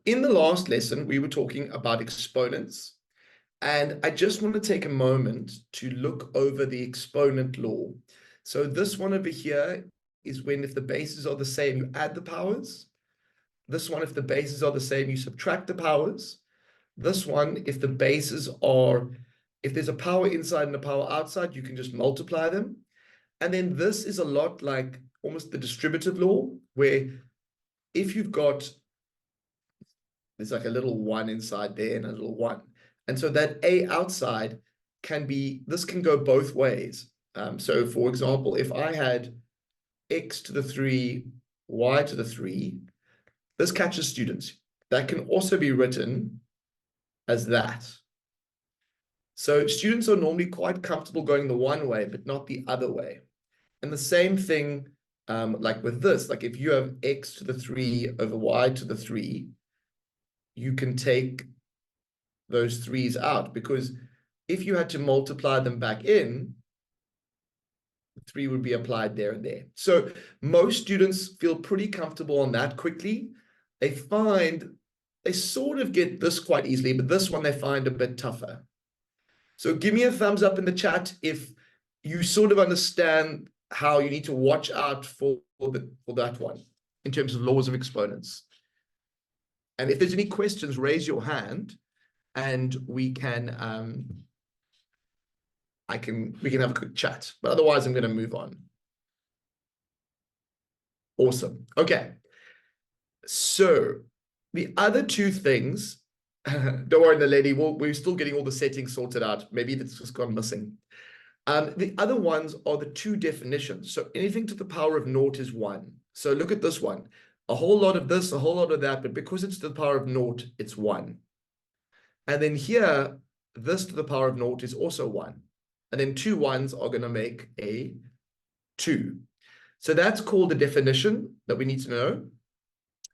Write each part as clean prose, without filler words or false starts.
in the last lesson, we were talking about exponents. And I just want to take a moment to look over the exponent law. So this one over here is when if the bases are the same, you add the powers. This one, if the bases are the same, you subtract the powers. This one, if the bases are, if there's a power inside and a power outside, you can just multiply them. And then this is a lot like almost the distributive law, where if you've got, there's like a little one inside there and a little one. And so that A outside can be, this can go both ways. So for example, if I had x to the 3, y to the 3, this catches students. That can also be written as that. So students are normally quite comfortable going the one way, but not the other way. And the same thing, like with this, like if you have x to the 3 over y to the 3, you can take those 3's out, because if you had to multiply them back in, 3 would be applied there and there. So most students feel pretty comfortable on that quickly. They find they sort of get this quite easily, but this one they find a bit tougher. So give me a thumbs up in the chat if you sort of understand how you need to watch out for that one in terms of laws of exponents. And if there's any questions, raise your hand and we can we can have a quick chat. But otherwise, I'm going to move on. Awesome. Okay. So the other two things, don't worry, the lady, we're still getting all the settings sorted out. Maybe it's just gone missing. The other ones are the two definitions. So anything to the power of naught is 1. So look at this one. A whole lot of this, a whole lot of that, but because it's to the power of naught, it's 1. And then here, this to the power of naught is also 1. And then 2 1s are going to make a 2. So that's called the definition that we need to know.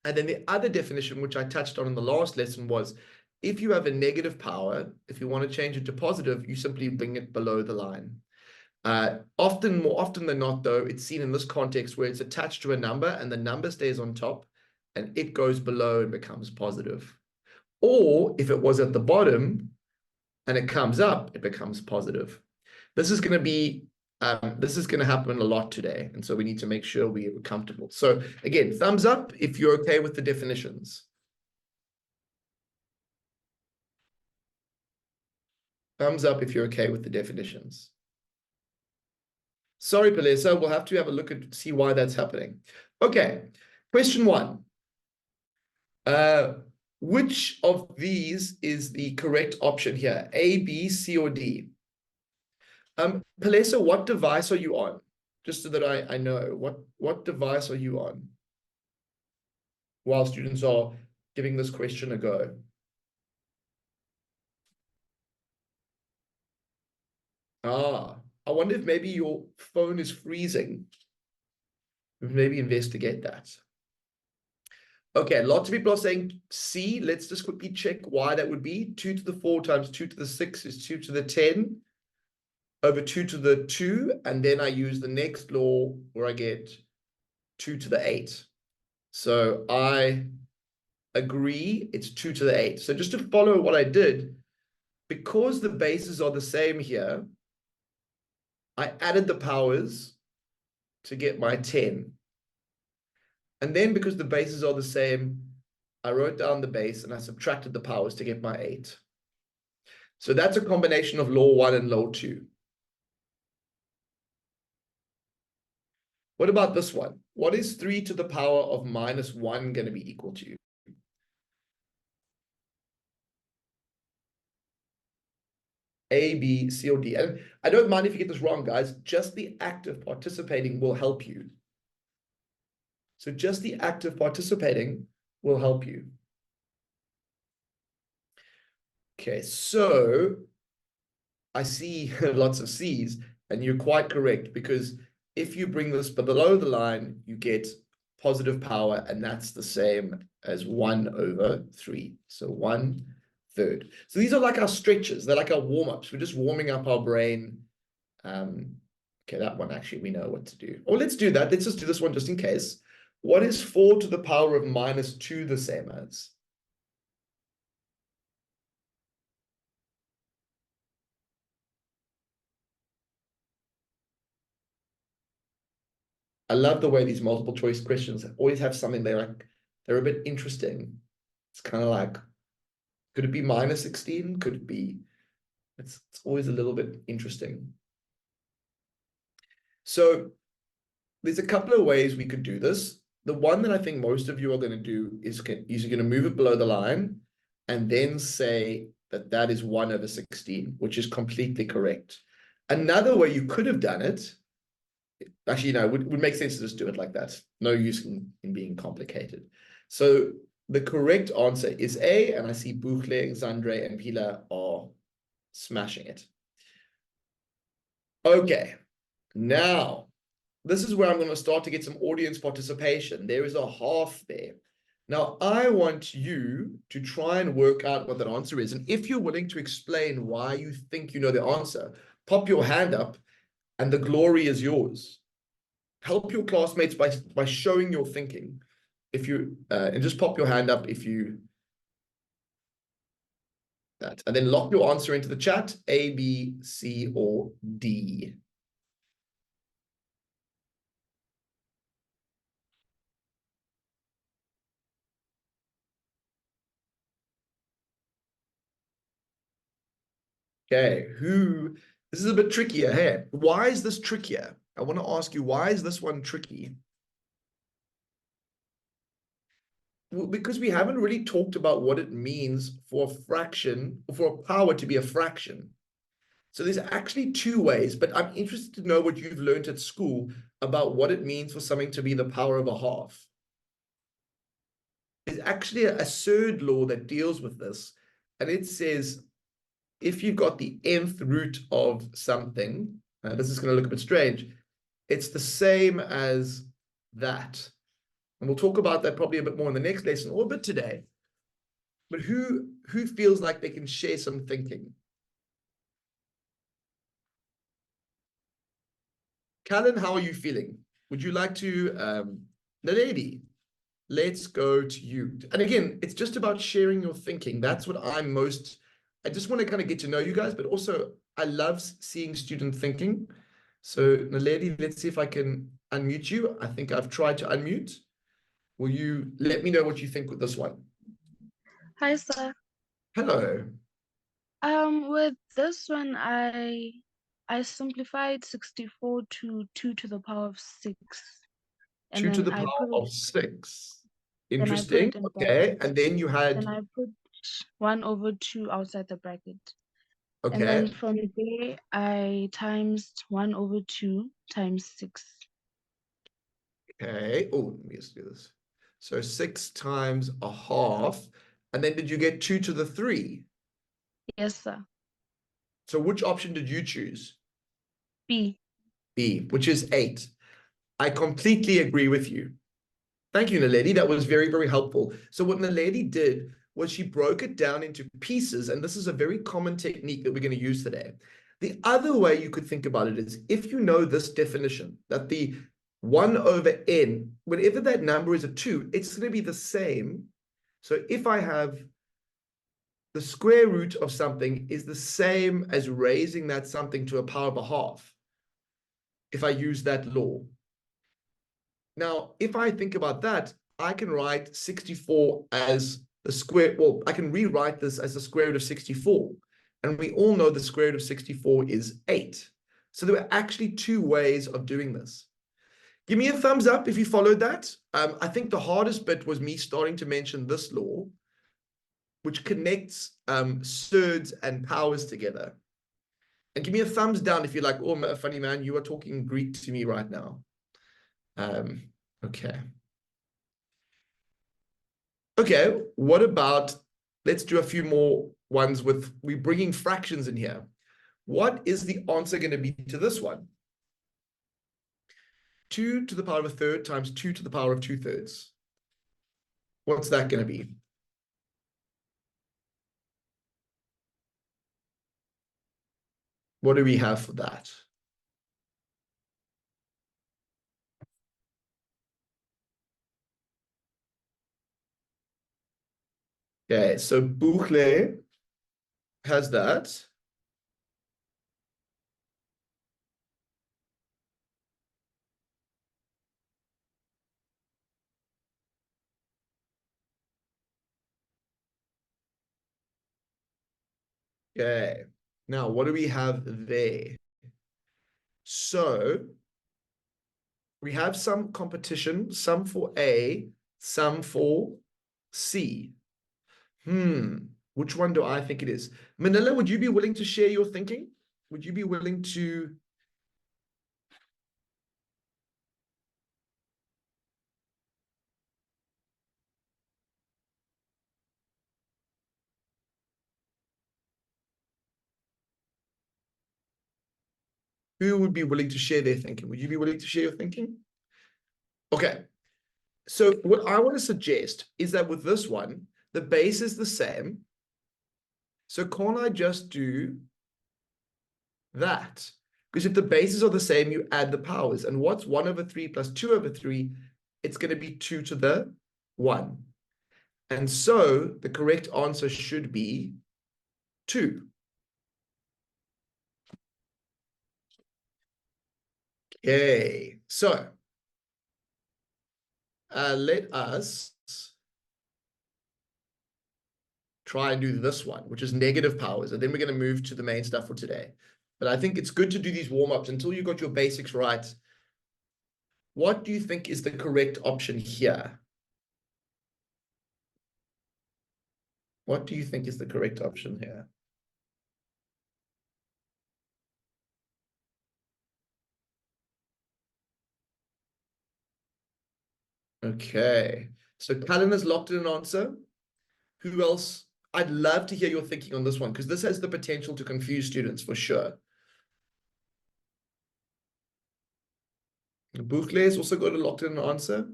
And then the other definition, which I touched on in the last lesson, was if you have a negative power, if you want to change it to positive, you simply bring it below the line. More often than not, though, it's seen in this context where it's attached to a number and the number stays on top and it goes below and becomes positive. Or if it was at the bottom and it comes up, it becomes positive. This is going to happen a lot today. And so we need to make sure we're comfortable. So again, thumbs up if you're okay with the definitions. Thumbs up if you're okay with the definitions. Sorry, Palesa, we'll have to have a look at see why that's happening. Okay, question 1. Which of these is the correct option here? A, B, C, or D? Palesa, what device are you on? Just so that I know, what device are you on while students are giving this question a go? I wonder if maybe your phone is freezing. Maybe investigate that. Okay, lots of people are saying C. Let's just quickly check why that would be. 2 to the 4 times 2 to the 6 is 2 to the 10 over 2 to the 2. And then I use the next law where I get 2 to the 8. So I agree it's 2 to the 8. So just to follow what I did, because the bases are the same here, I added the powers to get my 10. And then because the bases are the same, I wrote down the base and I subtracted the powers to get my 8. So that's a combination of law 1 and law 2. What about this one? What is 3 to the power of minus 1 going to be equal to? A, B, C, or D. And I don't mind if you get this wrong, guys. Just the act of participating will help you. So just the act of participating will help you. Okay, so I see lots of C's, and you're quite correct, because if you bring this below the line, you get positive power, and that's the same as 1 over 3. So 1/3. So these are like our stretches. They're like our warm-ups. We're just warming up our brain. Okay, that one actually we know what to do. Or let's do that. Let's just do this one just in case. What is 4 to the power of minus 2 the same as? I love the way these multiple choice questions always have something they're a bit interesting. It's kind of like, could it be minus 16? Could it be, it's always a little bit interesting. So there's a couple of ways we could do this. The one that I think most of you are going to do is you're going to move it below the line and then say that that is 1 over 16, which is completely correct. Another way you could have done it, actually, no, it would make sense to just do it like that. No use in being complicated. So the correct answer is A, and I see Buchle, Zandre, and Pila are smashing it. Okay, now this is where I'm going to start to get some audience participation. There is a half there. Now, I want you to try and work out what that answer is. And if you're willing to explain why you think you know the answer, pop your hand up and the glory is yours. Help your classmates by showing your thinking. If you and just pop your hand up if you that, and then lock your answer into the chat, A, B, C, or D. Okay, this is a bit trickier here. Why is this trickier? I want to ask you, why is this one tricky? Well, because we haven't really talked about what it means for a fraction, for a power to be a fraction. So there's actually two ways, but I'm interested to know what you've learned at school about what it means for something to be the power of a half. There's actually a Surd law that deals with this, and it says if you've got the nth root of something, this is going to look a bit strange, it's the same as that. And we'll talk about that probably a bit more in the next lesson or a bit today. But who feels like they can share some thinking? Callan, how are you feeling? Would you like to, the lady, let's go to you. And again, it's just about sharing your thinking. That's what I just want to kind of get to know you guys, but also I love seeing student thinking. So Naledi, let's see if I can unmute you. I think I've tried to unmute. Will you let me know what you think with this one? Hi, sir. Hello. With this one, I simplified 64 to 2 to the power of 6, and 2 to then the I power put of 6. it Interesting. in Okay. brackets. And then you Then had, I put 1 over 2 outside the bracket, and okay. then from there I times 1 over 2 times 6. Okay. Oh, let me just do this. So 6 times a half. And then did you get 2 to the 3? Yes, sir. So which option did you choose? B. B, which is 8. I completely agree with you. Thank you, Naledi. That was very, very helpful. So what Naledi did was she broke it down into pieces, and this is a very common technique that we're going to use today. The other way you could think about it is if you know this definition, that the 1 over n, whenever that number is a 2, it's going to be the same. So if I have the square root of something is the same as raising that something to a power of a half, if I use that law. Now, if I think about that, I can write 64 as the square, well, I can rewrite this as the square root of 64. And we all know the square root of 64 is 8. So there were actually two ways of doing this. Give me a thumbs up if you followed that. I think the hardest bit was me starting to mention this law, which connects surds and powers together. And give me a thumbs down if you're like, oh, funny man, you are talking Greek to me right now. Okay. Okay, what about, let's do a few more ones with, we're bringing fractions in here. What is the answer going to be to this one? 2 to the power of a third times 2 to the power of 2/3. What's that going to be? What do we have for that? Okay, so Buchle has that. Okay. Now, what do we have there? So we have some competition, some for A, some for C. Which one do I think it is? Manila, would you be willing to share your thinking? Would you be willing to? Who would be willing to share their thinking? Would you be willing to share your thinking? Okay. So what I want to suggest is that with this one, the base is the same. So can't I just do that? Because if the bases are the same, you add the powers. And what's 1 over 3 plus 2 over 3? It's going to be 2 to the 1. And so the correct answer should be 2. Okay, so let us try and do this one, which is negative powers. And then we're going to move to the main stuff for today. But I think it's good to do these warm-ups until you got your basics right. What do you think is the correct option here? What do you think is the correct option here? Okay, so Cullen has locked in an answer. Who else? I'd love to hear your thinking on this one because this has the potential to confuse students for sure. Buchle has also got a locked in an answer.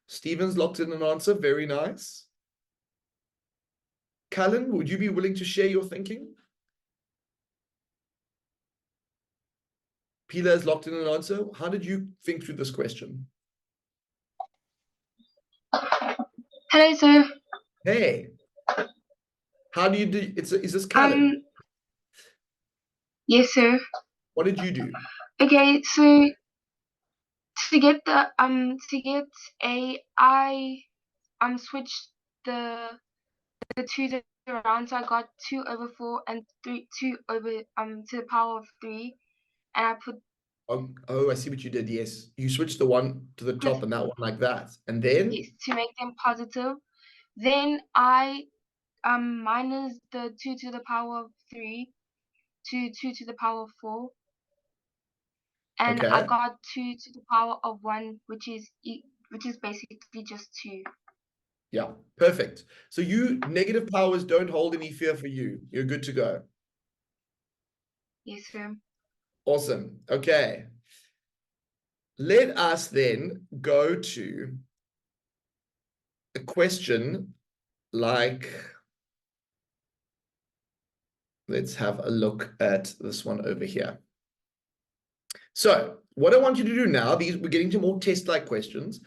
Stevens locked in an answer. Very nice. Cullen, would you be willing to share your thinking? Pila has locked in an answer. How did you think through this question? Hello, sir. Hey, how do you do? Is this Cullen? Yes, sir. What did you do? Okay, so to get A, I switched the twos around, so I got 2 over 4 and 2 over to the power of 3, and I put. Oh, I see what you did. Yes, you switched the one to the top and that one like that, and then Yes, to make them positive. Then I minus the 2 to the power of 3 to 2 to the power of 4, and I okay, got 2 to the power of 1, which is basically just 2. yeah, perfect. So you negative powers don't hold any fear for you. You're good to go. Yes, sir. Awesome. Okay. Let us then go to a question like, let's have a look at this one over here. So what I want you to do now, we're getting to more test-like questions.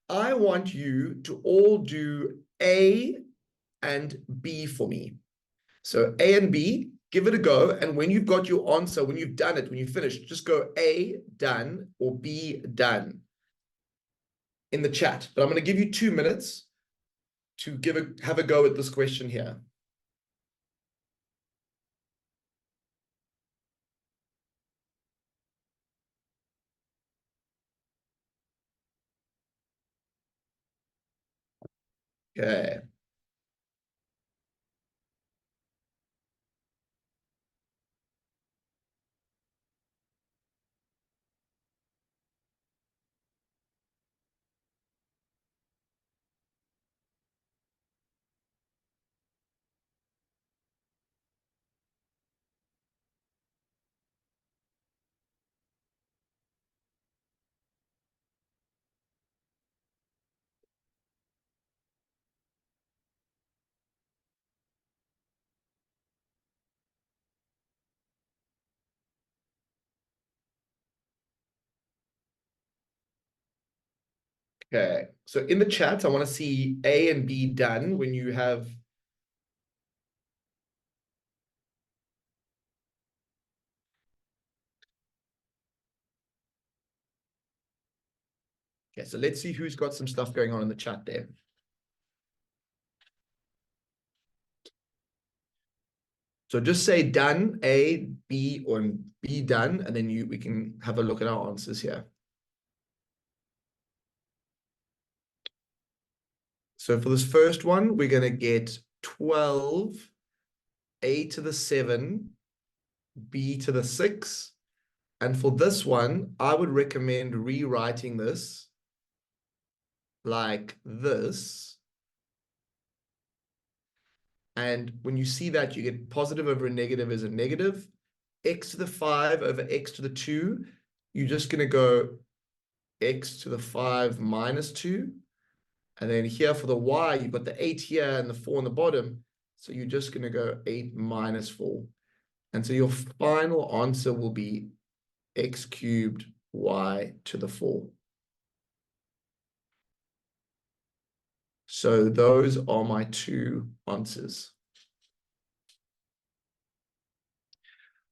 I want you to all do A and B for me. So A and B, give it a go. And when you've got your answer, when you've done it, when you've finished, just go A, done, or B, done in the chat. But I'm going to give you 2 minutes to have a go at this question here. Okay. Okay. So in the chat, I want to see A and B done when you have. Okay, so let's see who's got some stuff going on in the chat there. So just say done, A, B, or B done, and then we can have a look at our answers here. So for this first one, we're going to get 12, A to the 7, B to the 6. And for this one, I would recommend rewriting this like this. And when you see that, you get positive over a negative is a negative. X to the 5 over X to the 2, you're just going to go X to the 5 minus 2. And then here for the Y, you've got the 8 here and the 4 on the bottom. So you're just going to go 8 minus 4. And so your final answer will be X cubed Y to the 4. So those are my two answers.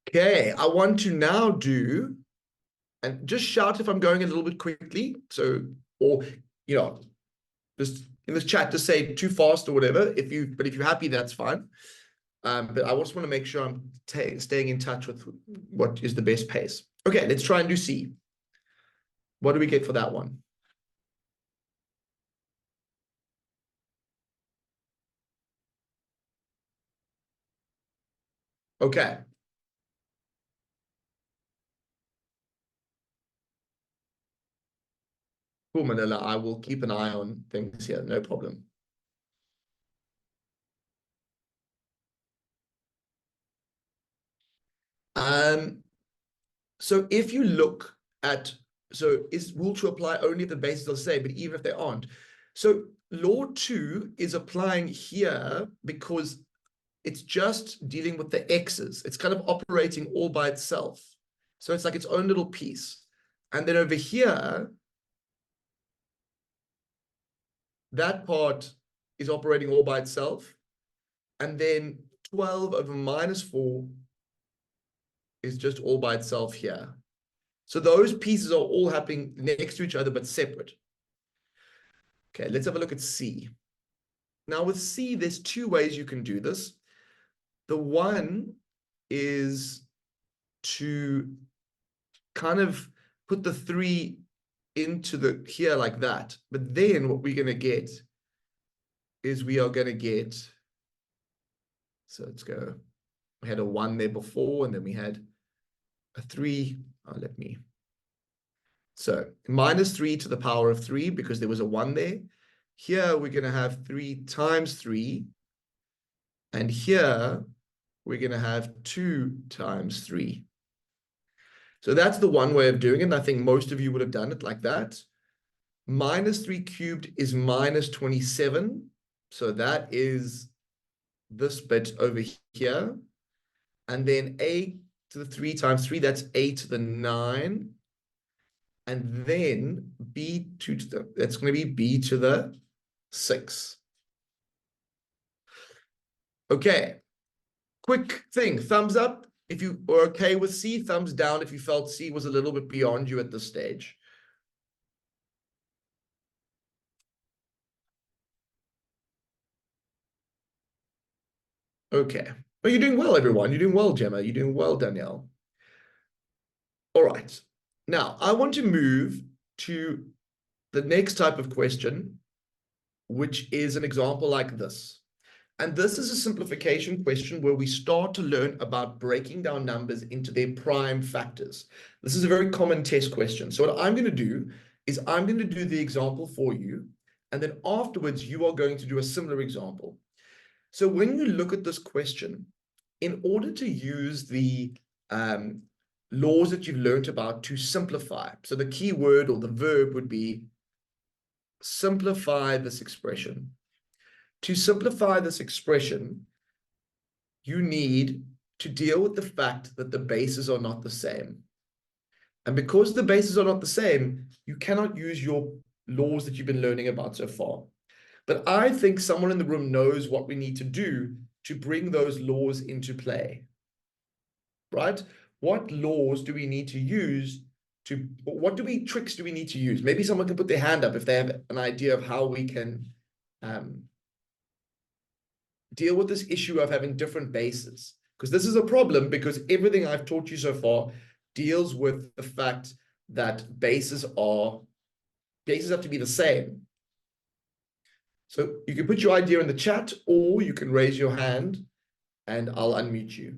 Okay, I want to now do, and just shout if I'm going a little bit quickly. So, or, just in this chat, just say too fast or whatever. But if you're happy, that's fine. But I just want to make sure I'm staying in touch with what is the best pace. Okay, let's try and do C. What do we get for that one? Okay. Cool, Manila. I will keep an eye on things here. No problem. So if you look at, so is rule 2 apply only if the bases are the same, but even if they aren't? So law 2 is applying here because it's just dealing with the x's. It's kind of operating all by itself. So it's like its own little piece. And then over here, that part is operating all by itself. And then 12 over minus 4 is just all by itself here. So those pieces are all happening next to each other, but separate. Okay, let's have a look at C. Now with C, there's two ways you can do this. The one is to kind of put the 3 into the here like that. But then what we're going to get is we are going to get, so let's go, we had a 1 there before, and then we had a 3. So minus 3 to the power of 3 because there was a 1 there. Here we're going to have 3 times 3. And here we're going to have 2 times 3. So that's the one way of doing it. And I think most of you would have done it like that. Minus 3 cubed is minus 27. So that is this bit over here. And then a to the 3 times 3, that's a to the 9. And then b2 to the, that's going to be b to the 6. Okay. Quick thing, thumbs up if you are okay with C, thumbs down if you felt C was a little bit beyond you at this stage. Okay. But you're doing well, everyone. You're doing well, Gemma. You're doing well, Danielle. All right. Now, I want to move to the next type of question, which is an example like this. And this is a simplification question where we start to learn about breaking down numbers into their prime factors. This is a very common test question. So what I'm going to do is I'm going to do the example for you, and then afterwards you are going to do a similar example. So when you look at this question, in order to use the laws that you've learned about to simplify, so the key word or the verb would be simplify this expression. To simplify this expression, you need to deal with the fact that the bases are not the same. And because the bases are not the same, you cannot use your laws that you've been learning about so far. But I think someone in the room knows what we need to do to bring those laws into play, right? What laws do we need to use to, tricks do we need to use? Maybe someone can put their hand up if they have an idea of how we can deal with this issue of having different bases. Because this is a problem, because everything I've taught you so far deals with the fact that bases have to be the same. So you can put your idea in the chat, or you can raise your hand and I'll unmute you.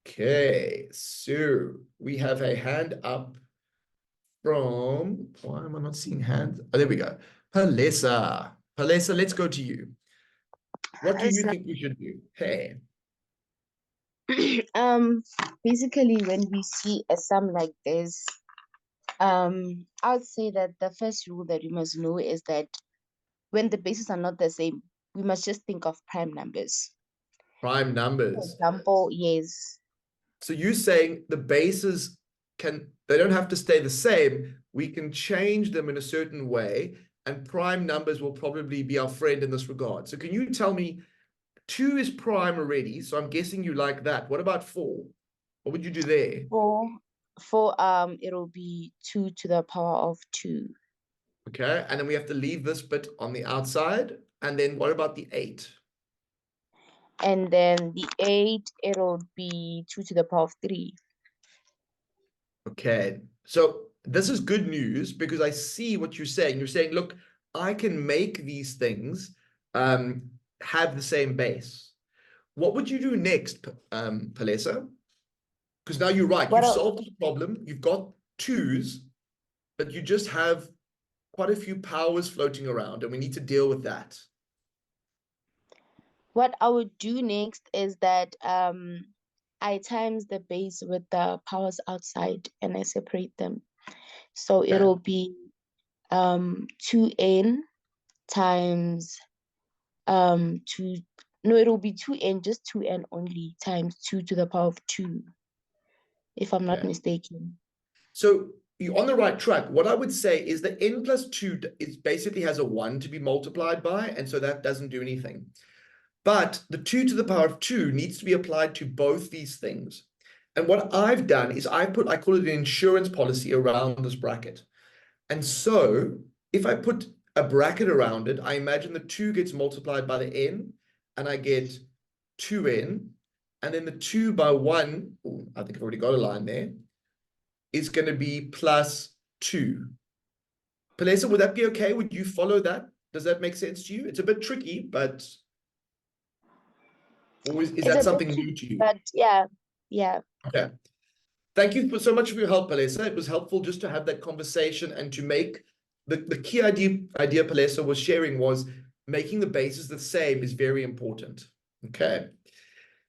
Okay, so we have a hand up from, why am I not seeing hands? Oh, there we go. Palesa. Palesa, let's go to you. What do you think we should do? Hey. Basically, when we see a sum like this, I would say that the first rule that you must know is that when the bases are not the same, we must just think of prime numbers. Prime For numbers. example, yes. So you're saying the bases they don't have to stay the same. We can change them in a certain way, and prime numbers will probably be our friend in this regard. So can you tell me, 2 is prime already, so I'm guessing you like that. What about 4? What would you do there? For it'll be 2 to the power of 2. Okay, and then we have to leave this bit on the outside. And then what about the 8? And then the 8, it'll be 2 to the power of 3. Okay, so this is good news, because I see what you're saying. You're saying, look, I can make these things have the same base. What would you do next, Palesa? Because now you're right. You've solved this problem. You've got 2s, but you just have quite a few powers floating around, and we need to deal with that. What I would do next is that I times the base with the powers outside and I separate them. So it'll be 2n times 2, no, it'll be 2n, just 2n only, times 2 to the power of 2, if I'm not mistaken. So you're on the right track. What I would say is that n plus 2 basically has a 1 to be multiplied by, and so that doesn't do anything. But the 2 to the power of 2 needs to be applied to both these things. And what I've done is I call it an insurance policy around this bracket. And so if I put a bracket around it, I imagine the 2 gets multiplied by the n, and I get 2n, and then the 2 by 1, I think I've already got a line there, is going to be plus 2. Palesa, would that be okay? Would you follow that? Does that make sense to you? It's a bit tricky, but... Or is that something new to you? But yeah. Okay. Thank you so much for your help, Palesa. It was helpful just to have that conversation and to make the key idea Palesa was sharing was making the bases the same is very important. Okay.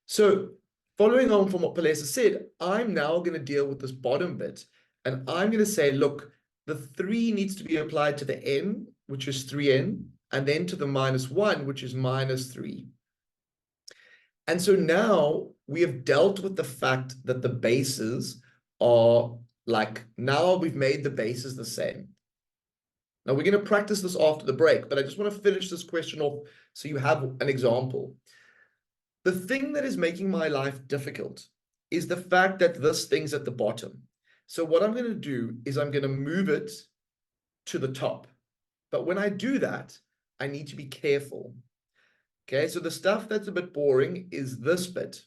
So following on from what Palesa said, I'm now going to deal with this bottom bit, and I'm going to say, look, the 3 needs to be applied to the n, which is 3n, and then to the minus 1, which is minus 3. And so now we have dealt with the fact that the bases are now we've made the bases the same. Now we're going to practice this after the break, but I just want to finish this question off so you have an example. The thing that is making my life difficult is the fact that this thing's at the bottom. So what I'm going to do is I'm going to move it to the top. But when I do that, I need to be careful. Okay, so the stuff that's a bit boring is this bit.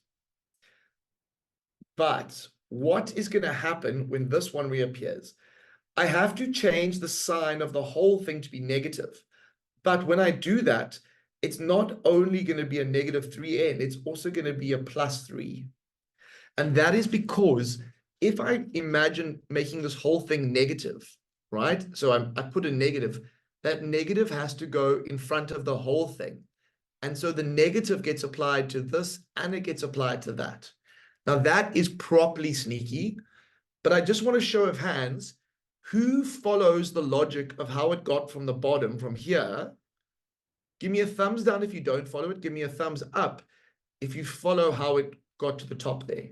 But what is going to happen when this one reappears? I have to change the sign of the whole thing to be negative. But when I do that, it's not only going to be a negative 3n, it's also going to be a plus 3. And that is because if I imagine making this whole thing negative, right? So I put a negative, that negative has to go in front of the whole thing. And so the negative gets applied to this and it gets applied to that. Now that is properly sneaky, but I just want to show of hands, who follows the logic of how it got from the bottom from here? Give me a thumbs down if you don't follow it. Give me a thumbs up if you follow how it got to the top there.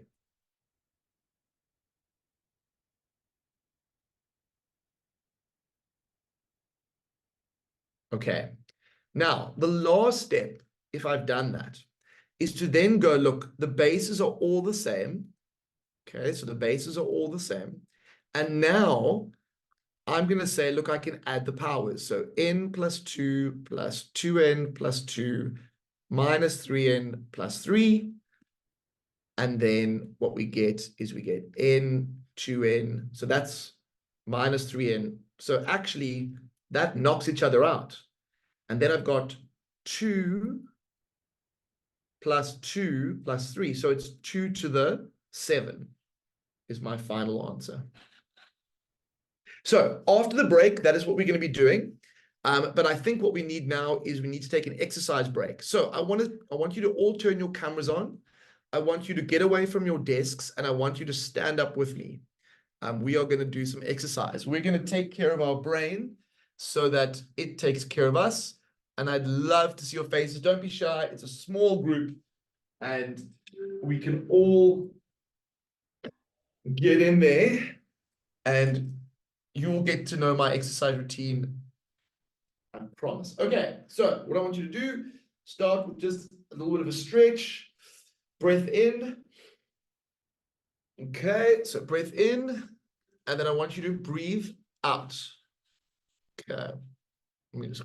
Okay. Now, the last step, if I've done that, is to then go, look, the bases are all the same. Okay, so the bases are all the same. And now I'm going to say, look, I can add the powers. So n plus 2 plus 2n plus 2 minus 3n plus 3. And then what we get is we get n, 2n. So that's minus 3n. So actually, that knocks each other out. And then I've got 2 plus 2 plus 3. So it's 2 to the 7 is my final answer. So after the break, that is what we're going to be doing. But I think what we need now is we need to take an exercise break. So I want you to all turn your cameras on. I want you to get away from your desks, and I want you to stand up with me. We are going to do some exercise. We're going to take care of our brain so that it takes care of us. And I'd love to see your faces. Don't be shy. It's a small group, and we can all get in there, and you'll get to know my exercise routine, I promise. Okay, so what I want you to do, start with just a little bit of a stretch. Breath in. Okay, so breath in, and then I want you to breathe out. Okay, let me just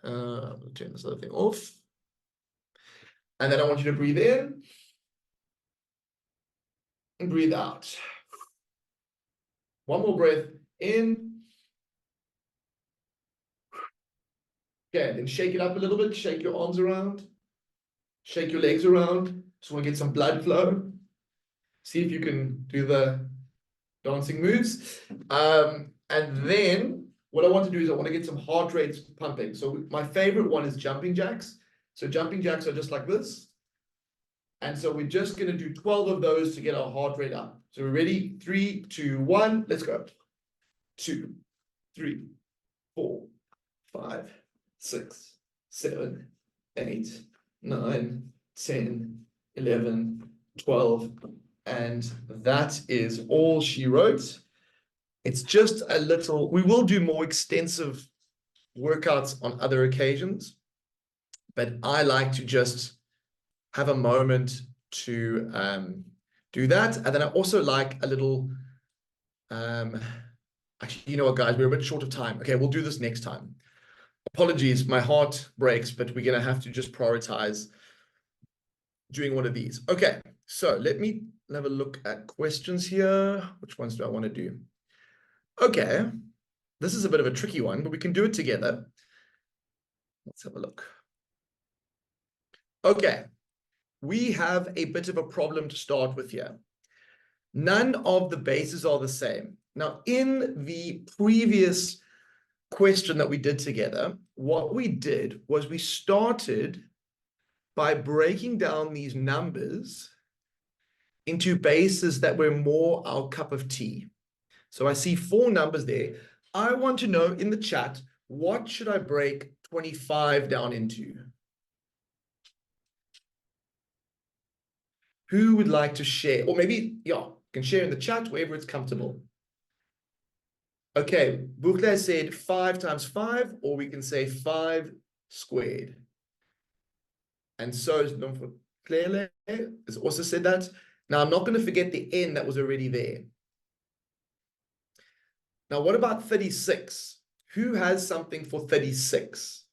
turn this other thing off. And then I want you to breathe in and breathe out. One more breath in. Okay, then shake it up a little bit. Shake your arms around. Shake your legs around. Just want to get some blood flow. See if you can do the dancing moves. And then what I want to do is I want to get some heart rates pumping. So my favorite one is jumping jacks. So jumping jacks are just like this. And so we're just going to do 12 of those to get our heart rate up. So we're ready? 3, 2, 1. Let's go. 2, 3, 4, 5, 6, 7, 8, 9, 10, 11, 12. And that is all she wrote. It's just a little, we will do more extensive workouts on other occasions, but I like to just have a moment to do that. And then I also like a little, actually, you know what, guys, we're a bit short of time. Okay, we'll do this next time. Apologies, my heart breaks, but we're going to have to just prioritize doing one of these. Okay, so let me have a look at questions here. Which ones do I want to do? Okay, this is a bit of a tricky one, but we can do it together. Let's have a look. Okay, we have a bit of a problem to start with here. None of the bases are the same. Now, in the previous question that we did together, what we did was we started by breaking down these numbers into bases that were more our cup of tea. So I see 4 numbers there. I want to know in the chat, what should I break 25 down into? Who would like to share? Or maybe, yeah, can share in the chat, wherever it's comfortable. Okay, Bukle said 5 times 5, or we can say 5 squared. And so Claire has also said that. Now, I'm not going to forget the n that was already there. Now, what about 36? Who has something for 36?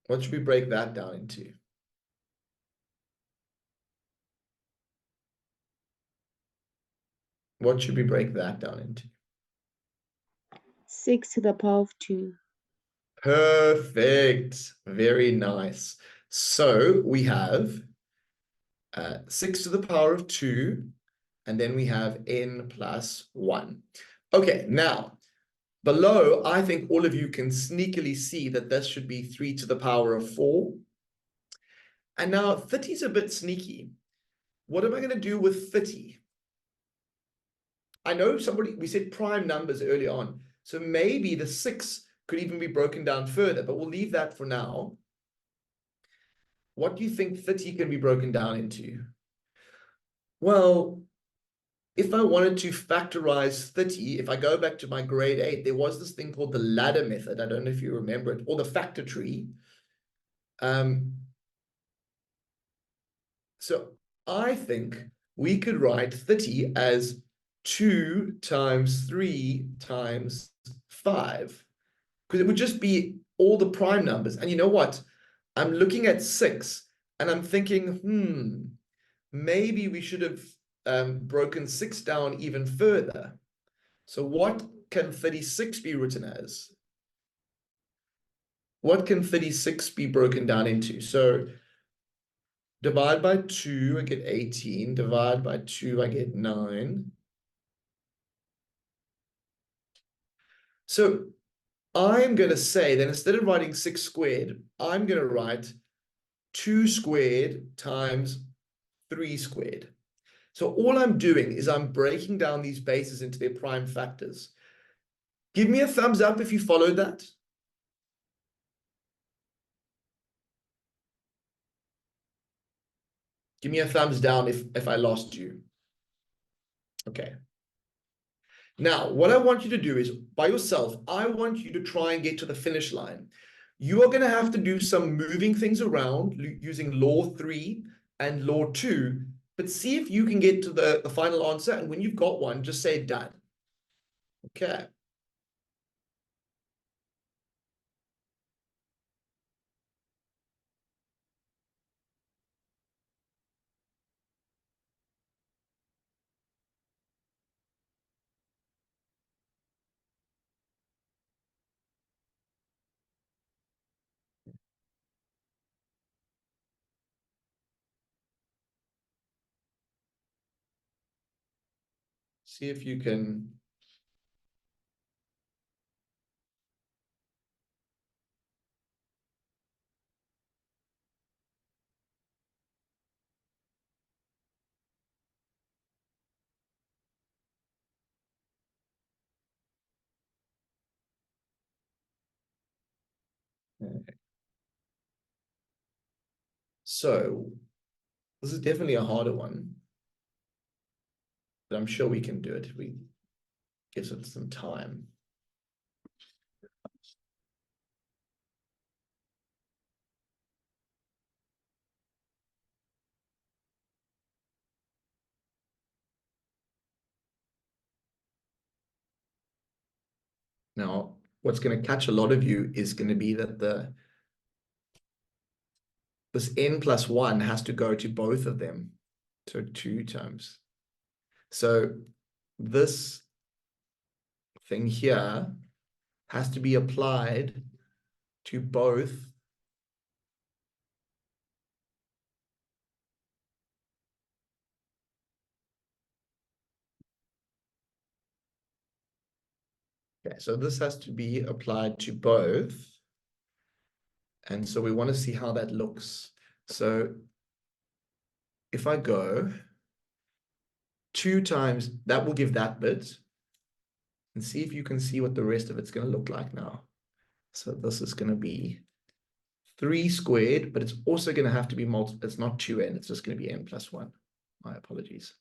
What should we break that down into? What should we break that down into? 6 to the power of 2. Perfect. Very nice. So we have 6 to the power of 2, and then we have n plus 1. Okay, now, below, I think all of you can sneakily see that this should be 3 to the power of 4. And now 30 is a bit sneaky. What am I going to do with 30? I know we said prime numbers early on. So maybe the 6 could even be broken down further, but we'll leave that for now. What do you think 30 can be broken down into? Well, if I wanted to factorize 30, if I go back to my grade 8, there was this thing called the ladder method. I don't know if you remember it, or the factor tree. So I think we could write 30 as 2 times 3 times 5, because it would just be all the prime numbers. And you know what? I'm looking at 6 and I'm thinking, maybe we should have broken 6 down even further. So what can 36 be written as? What can 36 be broken down into? So divide by 2, I get 18. Divide by 2, I get 9. So I'm going to say that instead of writing 6 squared, I'm going to write 2 squared times 3 squared. So all I'm doing is I'm breaking down these bases into their prime factors. Give me a thumbs up if you followed that. Give me a thumbs down if I lost you. Okay. Now, what I want you to do is, by yourself, I want you to try and get to the finish line. You are going to have to do some moving things around using law 3 and law 2, but see if you can get to the final answer. And when you've got one, just say done. Okay. See if you can. So this is definitely a harder one, but I'm sure we can do it if we give it some time. Now, what's going to catch a lot of you is going to be that this n plus 1 has to go to both of them. So 2 times. So this thing here has to be applied to both. Okay, so this has to be applied to both. And so we want to see how that looks. So if I go 2 times, that will give that bit. And see if you can see what the rest of it's going to look like now. So this is going to be 3 squared, but it's also going to have to be multiple. It's not 2n, it's just going to be n plus 1. My apologies.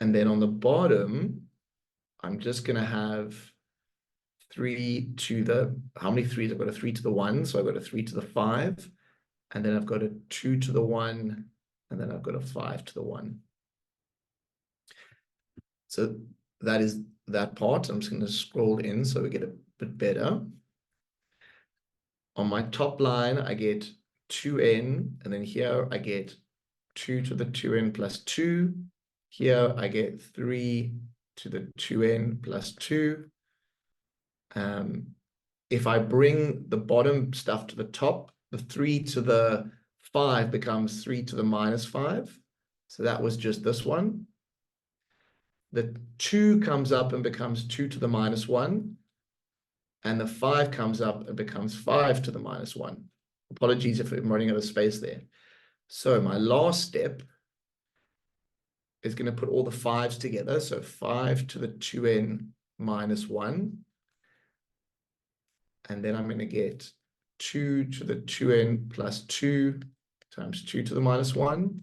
And then on the bottom, I'm just going to have 3 to the, how many 3s? I've got a 3 to the 1, so I've got a 3 to the 5. And then I've got a 2 to the 1, and then I've got a 5 to the 1. So that is that part. I'm just going to scroll in so we get a bit better. On my top line, I get 2n, and then here I get 2 to the 2n plus 2. Here I get 3 to the 2n plus 2. If I bring the bottom stuff to the top, the 3 to the 5 becomes 3 to the minus 5. So that was just this one. The 2 comes up and becomes 2 to the minus 1. And the 5 comes up and becomes 5 to the minus 1. Apologies if I'm running out of space there. So my last step is going to put all the 5s together. So 5 to the 2n minus 1. And then I'm going to get 2 to the 2n plus 2 times 2 to the minus 1.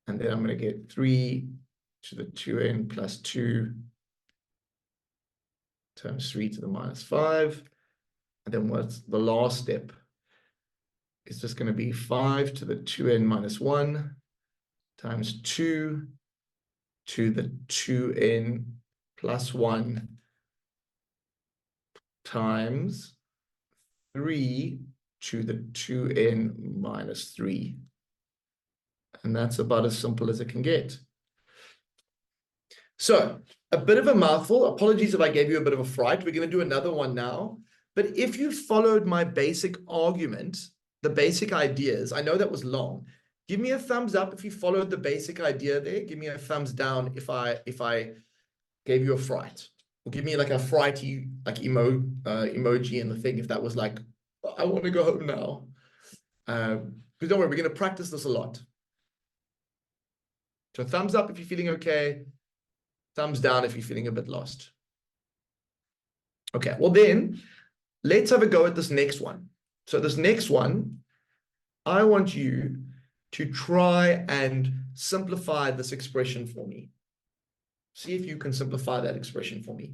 And then I'm going to get 3 to the 2n plus 2 times 3 to the minus 5. And then what's the last step? It's just going to be 5 to the 2n minus 1 times 2 to the 2n plus 1 times 3 to the 2n minus 3. And that's about as simple as it can get. So, a bit of a mouthful. Apologies if I gave you a bit of a fright. We're going to do another one now. But if you followed my basic argument, the basic ideas, I know that was long. Give me a thumbs up if you followed the basic idea there. Give me a thumbs down if I gave you a fright. Or give me like a frighty like emoji in the thing if that was like, I want to go home now. Because don't worry, we're going to practice this a lot. So thumbs up if you're feeling okay. Thumbs down if you're feeling a bit lost. Okay, well then, let's have a go at this next one. So this next one, I want you to try and simplify this expression for me. See if you can simplify that expression for me.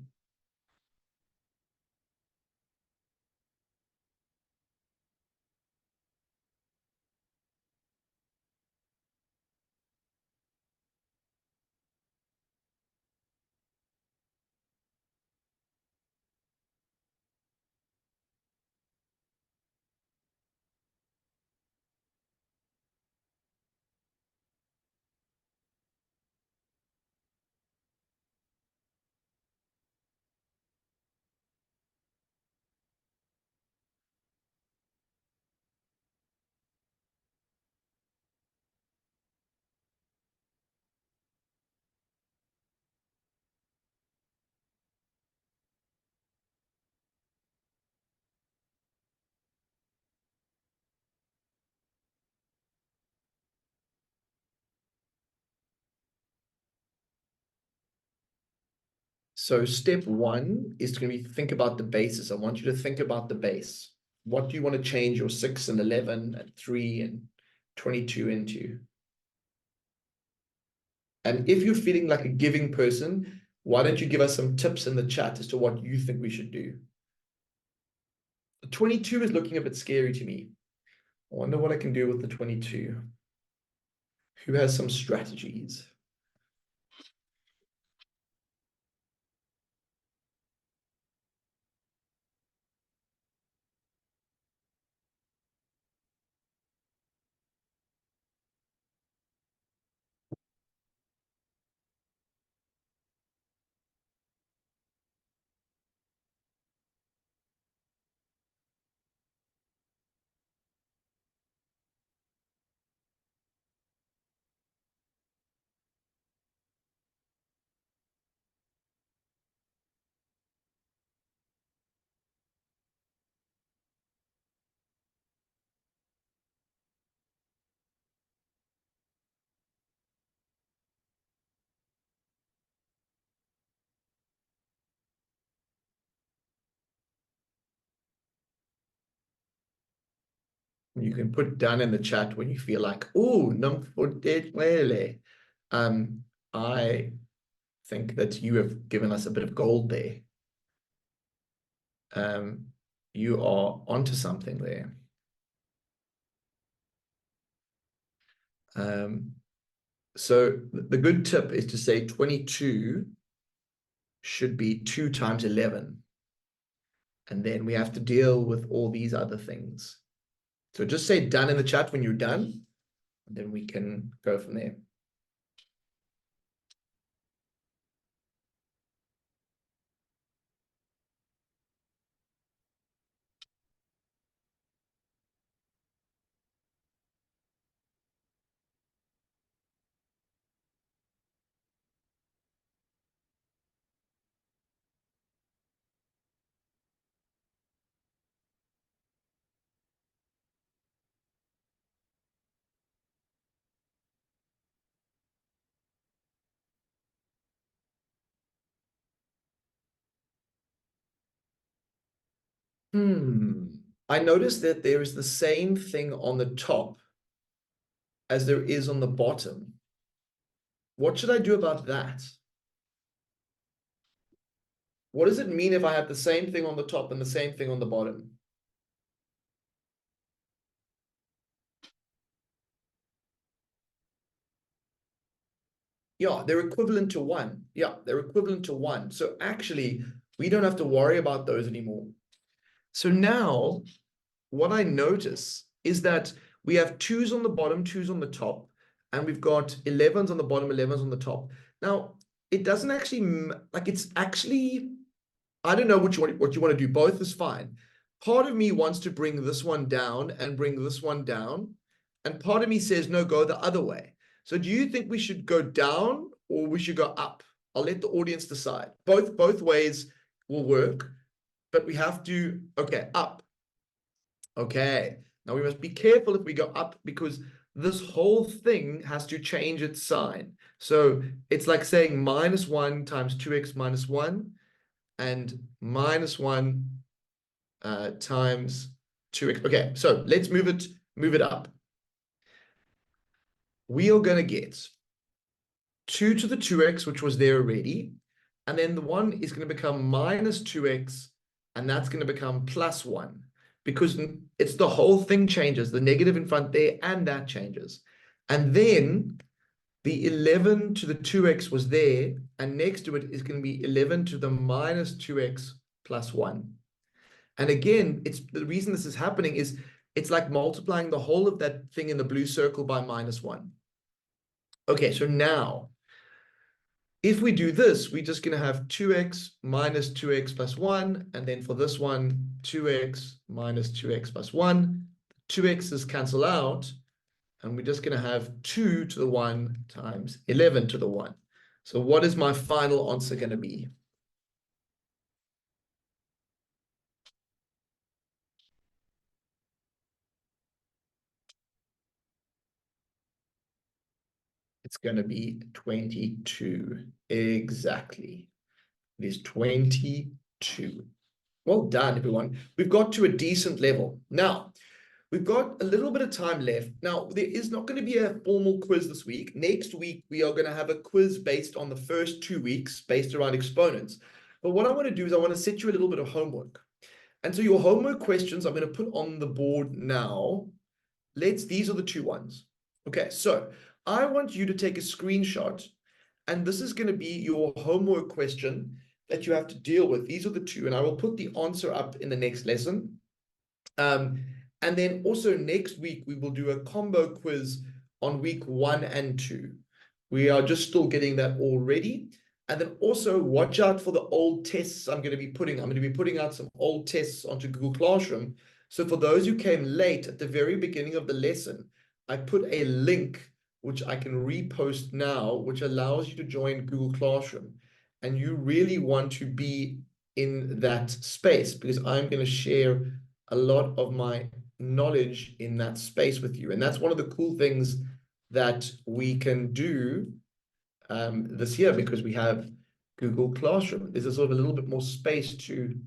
So step one is going to be think about the basis. I want you to think about the base. What do you want to change your 6 and 11 and 3 and 22 into? And if you're feeling like a giving person, why don't you give us some tips in the chat as to what you think we should do? The 22 is looking a bit scary to me. I wonder what I can do with the 22. Who has some strategies? You can put down in the chat when you feel like, oh, I think that you have given us a bit of gold there. You are onto something there. So the good tip is to say 22 should be 2 times 11. And then we have to deal with all these other things. So just say done in the chat when you're done, and then we can go from there. I noticed that there is the same thing on the top as there is on the bottom. What should I do about that? What does it mean if I have the same thing on the top and the same thing on the bottom? Yeah, they're equivalent to 1. Yeah, they're equivalent to 1. So actually, we don't have to worry about those anymore. So now what I notice is that we have 2's on the bottom, 2's on the top, and we've got 11's on the bottom, 11's on the top. Now, it doesn't actually, like it's actually, I don't know what you want to do. Both is fine. Part of me wants to bring this one down and bring this one down. And part of me says, no, go the other way. So do you think we should go down or we should go up? I'll let the audience decide. Both ways will work, but we have to, okay, up. Okay, now we must be careful if we go up because this whole thing has to change its sign. So it's like saying -1 times 2x minus 1 and -1 times 2x. Okay, so let's move it up. We are going to get 2 to the 2x, which was there already. And then the 1 is going to become minus 2x, and that's going to become plus 1. Because it's the whole thing changes, the negative in front there, and that changes. And then the 11 to the 2x was there, and next to it is going to be 11 to the minus 2x plus 1. And again, it's the reason this is happening is it's like multiplying the whole of that thing in the blue circle by -1. Okay, so now, if we do this, we're just going to have 2x minus 2x plus 1. And then for this one, 2x minus 2x plus 1. 2x's cancel out. And we're just going to have 2 to the 1 times 11 to the 1. So what is my final answer going to be? It's going to be 22. Exactly. It is 22. Well done, everyone. We've got to a decent level. Now, we've got a little bit of time left. Now, there is not going to be a formal quiz this week. Next week, we are going to have a quiz based on the first 2 weeks, based around exponents. But what I want to do is I want to set you a little bit of homework. And so your homework questions I'm going to put on the board now. These are the 2 ones. Okay, so I want you to take a screenshot, and this is going to be your homework question that you have to deal with. These are the 2, and I will put the answer up in the next lesson. And then also next week, we will do a combo quiz on week 1 and 2. We are just still getting that all ready. And then also watch out for the old tests I'm going to be putting out some old tests onto Google Classroom. So for those who came late at the very beginning of the lesson, I put a link which I can repost now, which allows you to join Google Classroom. And you really want to be in that space because I'm going to share a lot of my knowledge in that space with you. And that's one of the cool things that we can do this year because we have Google Classroom. There's a sort of a little bit more space to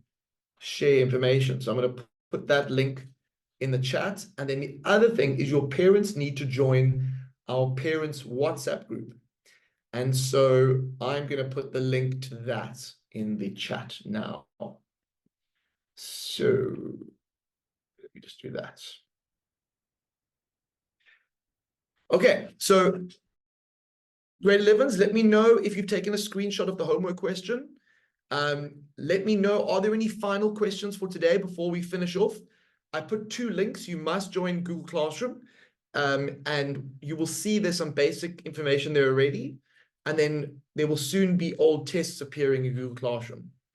share information. So I'm going to put that link in the chat. And then the other thing is your parents need to join our parents WhatsApp group. And so I'm going to put the link to that in the chat now. So let me just do that. Okay, so grade 11s, let me know if you've taken a screenshot of the homework question. Let me know, are there any final questions for today before we finish off? I put 2 links. You must join Google Classroom. And you will see there's some basic information there already. And then there will soon be old tests appearing in Google Classroom.